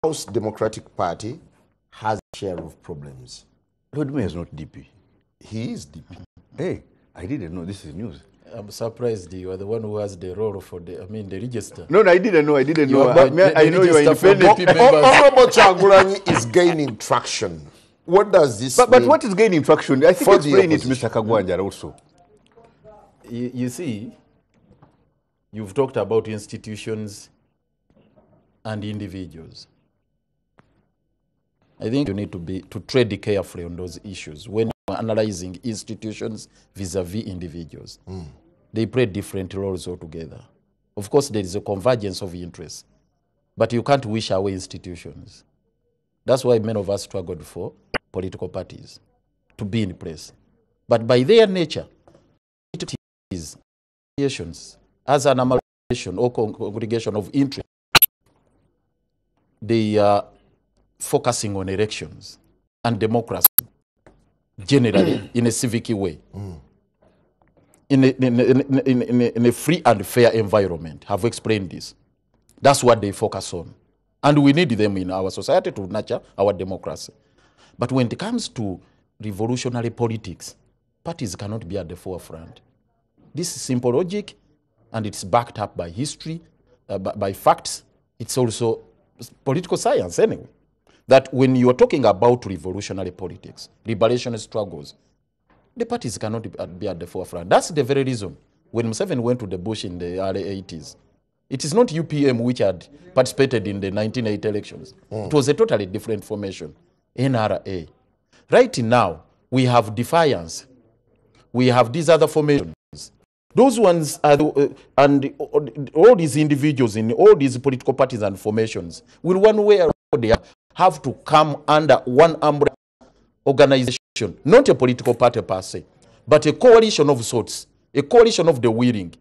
House Democratic Party has a share of problems. Lord Mayor is not DP. He is DP. Hey, I didn't know. This is news. I'm surprised you are the one who has the role for the register. No, I didn't know. I didn't know. I know you are independent. Honorable Kyagulanyi is gaining traction. What does this mean? But what is gaining traction? I think explain it, Mr. Kagwanja, also. You see, you've talked about institutions and individuals. I think you need to tread carefully on those issues when you're analyzing institutions vis-a-vis individuals. They play different roles altogether. Of course, there is a convergence of interests, but you can't wish away institutions. That's why many of us struggled for political parties to be in place. But by their nature, it is associations as an amalgamation or congregation of interest. They are focusing on elections and democracy, generally in a civic way, in a free and fair environment. Have explained this. That's what they focus on. And we need them in our society to nurture our democracy. But when it comes to revolutionary politics, parties cannot be at the forefront. This is simple logic, and it's backed up by history, by facts. It's also political science anyway. That when you are talking about revolutionary politics, liberation struggles, the parties cannot be at the forefront. That's the very reason when Museveni went to the bush in the early 80s, it is not UPM which had participated in the 1980 elections. It was a totally different formation, NRA. Right now, we have Defiance. We have these other formations. Those ones are, and all these individuals in all these political parties and formations will one way or the other have to come under one umbrella organization, not a political party per se, but a coalition of sorts, a coalition of the willing,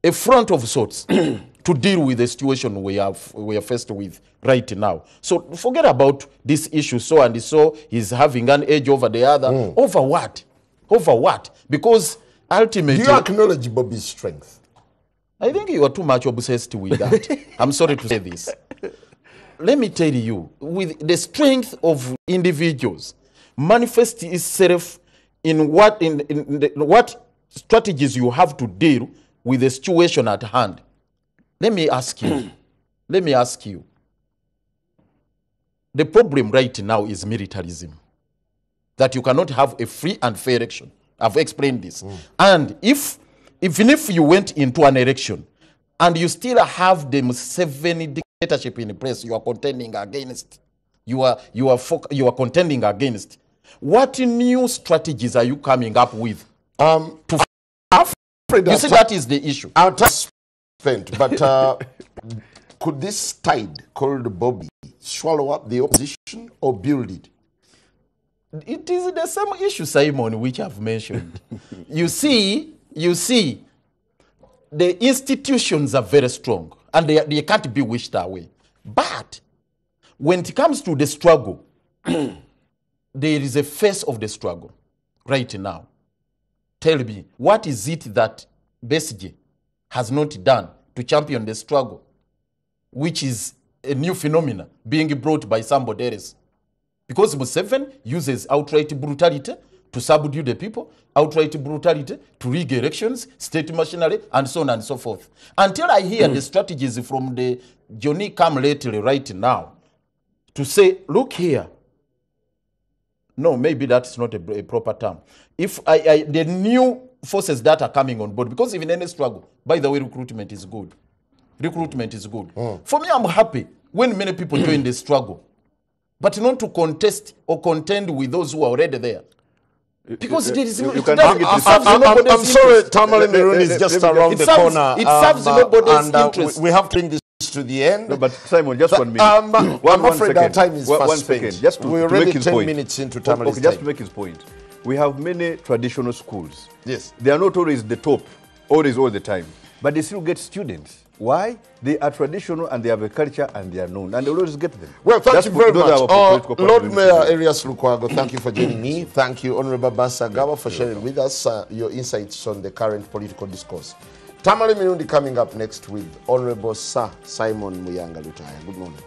a front of sorts to deal with the situation we are faced with right now. So forget about this issue, so and so is having an edge over the other. Over what? Over what? Because ultimately... Do you acknowledge Bobi's strength? I think you are too much obsessed with that. I'm sorry to say this. Let me tell you, with the strength of individuals manifests itself in what strategies you have to deal with the situation at hand. Let me ask you, the problem right now is militarism. That you cannot have a free and fair election. I've explained this. And even if you went into an election and you still have the Museveni dictatorship in place, you are contending against. You are contending against. What new strategies are you coming up with? You see, that is the issue. Our time spent, but could this tide called Bobi swallow up the opposition or build it? It is the same issue, Simon, which I've mentioned. You see, the institutions are very strong and they can't be wished away. But when it comes to the struggle, there is a face of the struggle right now. Tell me, what is it that Besigye has not done to champion the struggle, which is a new phenomenon being brought by somebody else? Because Museveni uses outright brutality to subdue the people, outright brutality to rig elections, state machinery, and so on and so forth. Until I hear the strategies from the Johnny come lately right now to say, look here. No, maybe that's not a proper term. If the new forces that are coming on board, because even any struggle, by the way, recruitment is good. Recruitment is good. For me, I'm happy when many people join the struggle, but not to contest or contend with those who are already there. Because there is no... I'm sorry, Tamale Miruni is just around the corner. It serves nobody's interest. We have to bring this to the end. No, but Simon, just 1 minute. I'm afraid our time is fast spent. Just we're already 10 minutes into Tamale's time. Just to make his point. We have many traditional schools. Yes. They are not always the top, always all the time. But they still get students. Why? They are traditional and they have a culture and they are known. And they always get them. Well, thank you very much. Lord Mayor Arias Lukwago, thank you for joining me. Thank you, Honorable Basagawa, for sharing with us your insights on the current political discourse. Tamale Mirundi coming up next with Honorable Sir Simon Muyanga Lutaya. Good morning.